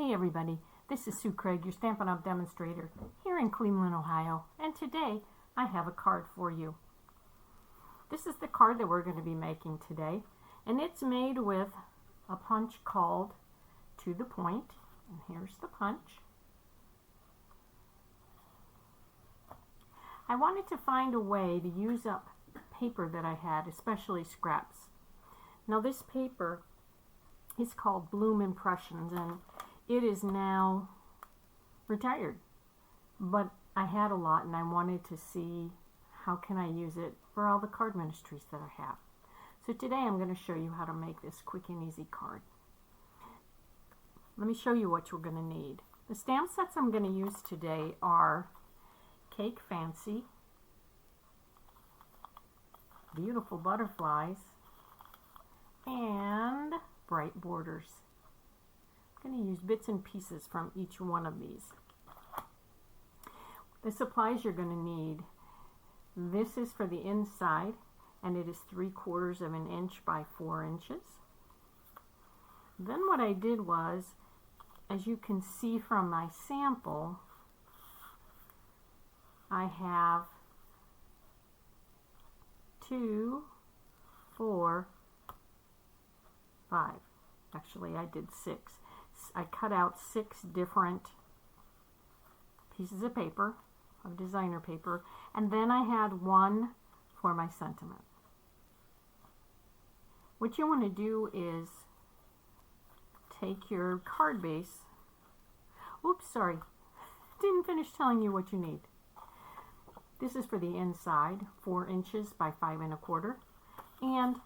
Hey everybody, this is Sue Craig, your Stampin' Up! Demonstrator here in Cleveland, Ohio, and today I have a card for you. This is the card that we're going to be making today, and it's made with a punch called To the Point, and here's the punch. I wanted to find a way to use up paper that I had, especially scraps. Now this paper is called Bloom Impressions, and it is now retired, but I had a lot and I wanted to see how can I use it for all the card ministries that I have. So today I'm going to show you how to make this quick and easy card. Let me show you what you're going to need. The stamp sets I'm going to use today are Cake Fancy, Beautiful Butterflies, and Bright Borders. I'm going to use bits and pieces from each one of these. The supplies you're going to need. This is for the inside, and it is 3/4 of an inch by 4 inches. Then what I did was, as you can see from my sample, I have 2, 4, 5. Actually, I did 6. I cut out 6 different pieces of paper, of designer paper, and then I had 1 for my sentiment. What you want to do is take your card base. Oops, sorry. Didn't finish telling you what you need. This is for the inside, 4 inches by 5 1/4, and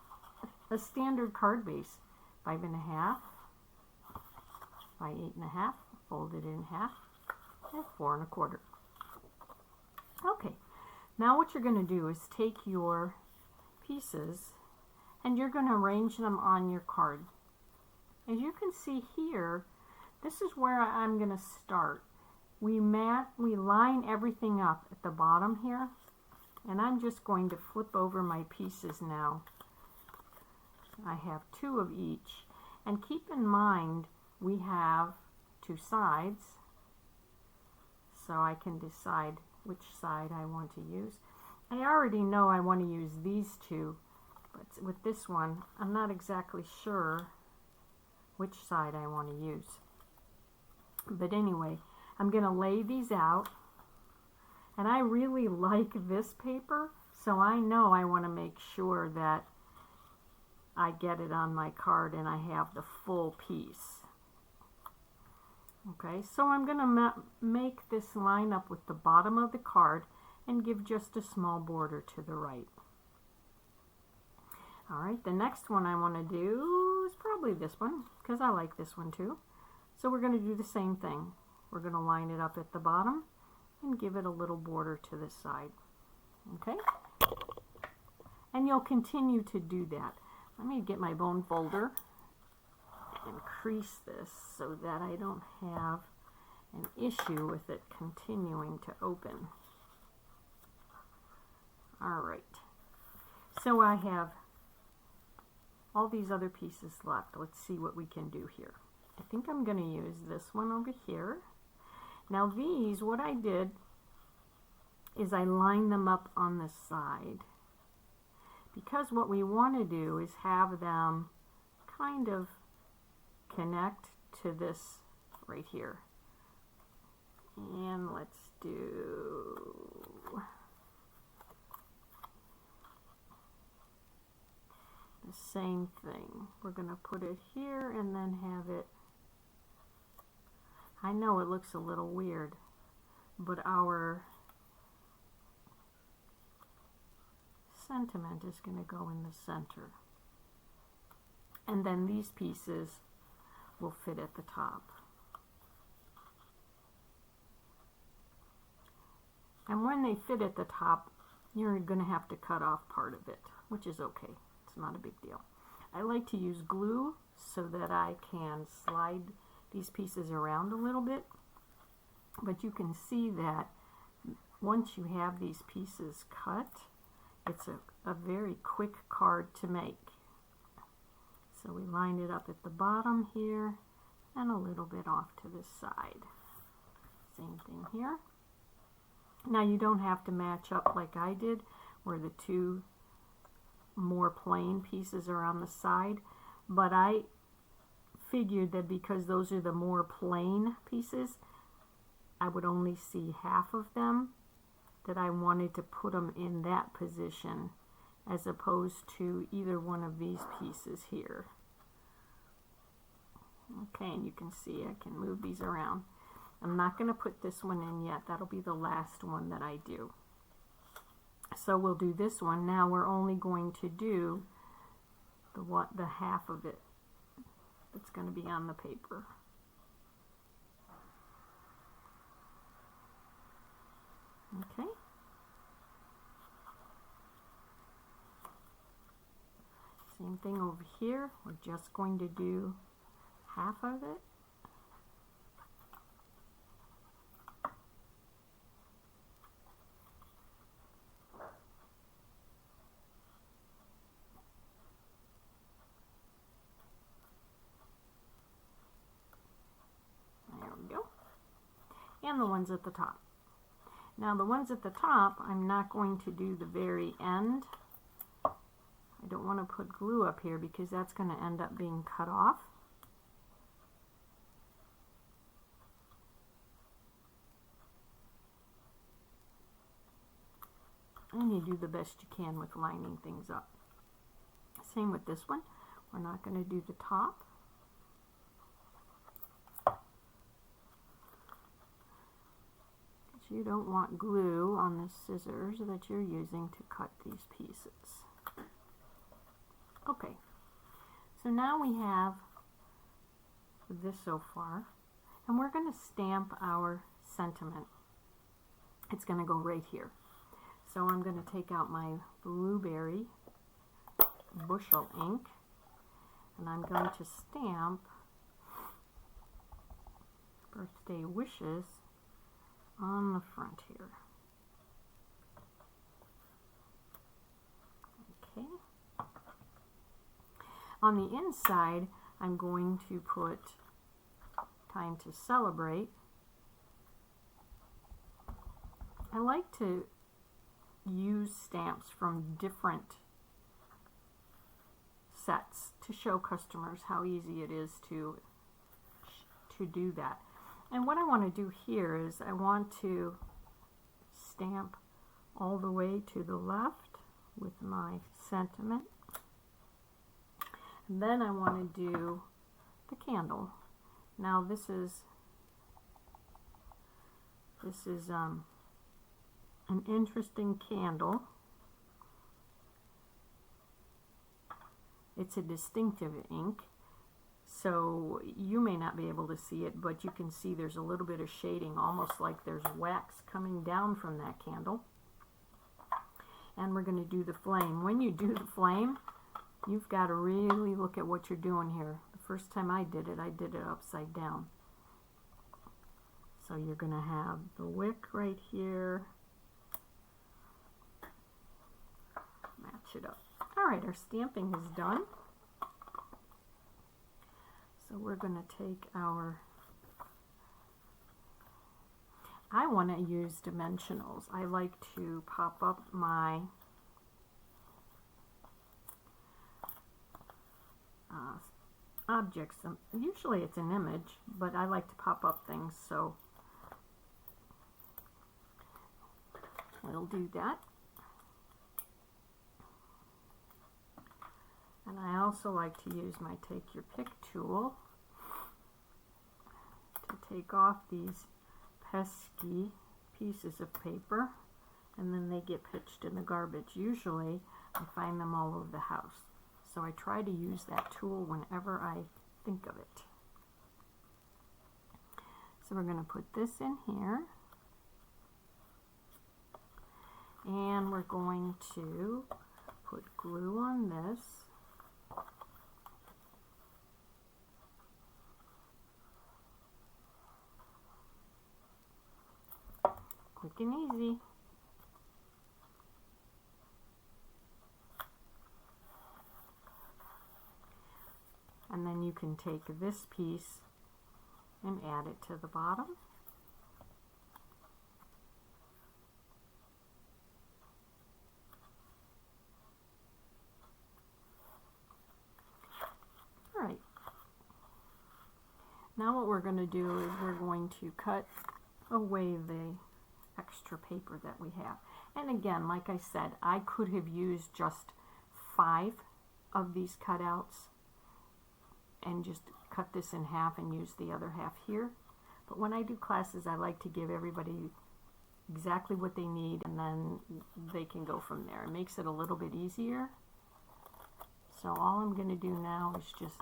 a standard card base, 5 1/2 by 8 1/2, folded in half, and 4 1/4. Okay, now what you're going to do is take your pieces and you're going to arrange them on your card. As you can see here, this is where I'm going to start. We line everything up at the bottom here, and I'm just going to flip over my pieces now. I have 2 of each, and keep in mind we have 2 sides, so I can decide which side I want to use. I already know I want to use these 2, but with this one I'm not exactly sure which side I want to use. But anyway, I'm going to lay these out, and I really like this paper, so I know I want to make sure that I get it on my card and I have the full piece. Okay, so I'm going to make this line up with the bottom of the card and give just a small border to the right. Alright, the next one I want to do is probably this one, because I like this one too. So we're going to do the same thing. We're going to line it up at the bottom and give it a little border to the side. Okay? And you'll continue to do that. Let me get my bone folder and crease this so that I don't have an issue with it continuing to open. Alright, so I have all these other pieces left. Let's see what we can do here. I think I'm going to use this one over here. Now these, what I did is I lined them up on the side, because what we want to do is have them kind of connect to this right here. And let's do the same thing. We're going to put it here and then have it. I know it looks a little weird, but our sentiment is going to go in the center. And then these pieces will fit at the top. And when they fit at the top, you're going to have to cut off part of it, which is okay. It's not a big deal. I like to use glue so that I can slide these pieces around a little bit. But you can see that once you have these pieces cut, it's a very quick card to make. So we line it up at the bottom here, and a little bit off to the side. Same thing here. Now you don't have to match up like I did, where the two more plain pieces are on the side, but I figured that because those are the more plain pieces, I would only see half of them, that I wanted to put them in that position as opposed to either one of these pieces here. Okay, and you can see I can move these around. I'm not going to put this one in yet. That'll be the last one that I do. So we'll do this one. Now we're only going to do the half of it that's going to be on the paper. Okay. Same thing over here. We're just going to do half of it. There we go. And the ones at the top. Now the ones at the top, I'm not going to do the very end. I don't want to put glue up here because that's going to end up being cut off. And you do the best you can with lining things up. Same with this one. We're not going to do the top. You don't want glue on the scissors that you're using to cut these pieces. Okay, so now we have this so far, and we're going to stamp our sentiment. It's going to go right here. So I'm going to take out my blueberry Bushel ink, and I'm going to stamp birthday wishes on the front here. Okay. On the inside, I'm going to put time to celebrate. I like to use stamps from different sets to show customers how easy it is to do that. And what I want to do here is I want to stamp all the way to the left with my sentiment. And then I want to do the candle. Now this is an interesting candle. It's a distinctive ink. So you may not be able to see it, but you can see there's a little bit of shading, almost like there's wax coming down from that candle. And we're going to do the flame. When you do the flame, you've got to really look at what you're doing here. The first time I did it upside down. So you're going to have the wick right here. Match it up. All right, our stamping is done. So we're going to take our, I want to use dimensionals. I like to pop up my objects. Usually it's an image, but I like to pop up things, so we'll do that. And I also like to use my Take Your Pick tool to take off these pesky pieces of paper, and then they get pitched in the garbage. Usually I find them all over the house. So I try to use that tool whenever I think of it. So we're going to put this in here. And we're going to put glue on this. Quick and easy. And then you can take this piece and add it to the bottom. All right. Now what we're going to do is we're going to cut away the extra paper that we have. And again, like I said, I could have used just 5 of these cutouts and just cut this in half and use the other half here. But when I do classes, I like to give everybody exactly what they need, and then they can go from there. It makes it a little bit easier. So all I'm going to do now is just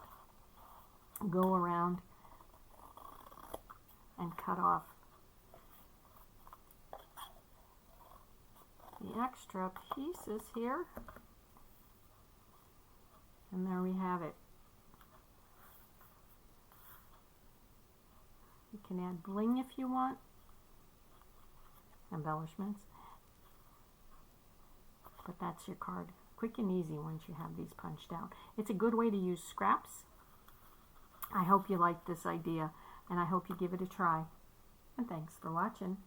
go around and cut off the extra pieces here. And there we have it. You can add bling if you want, embellishments, but that's your card. Quick and easy once you have these punched out. It's a good way to use scraps. I hope you like this idea, and I hope you give it a try. And thanks for watching.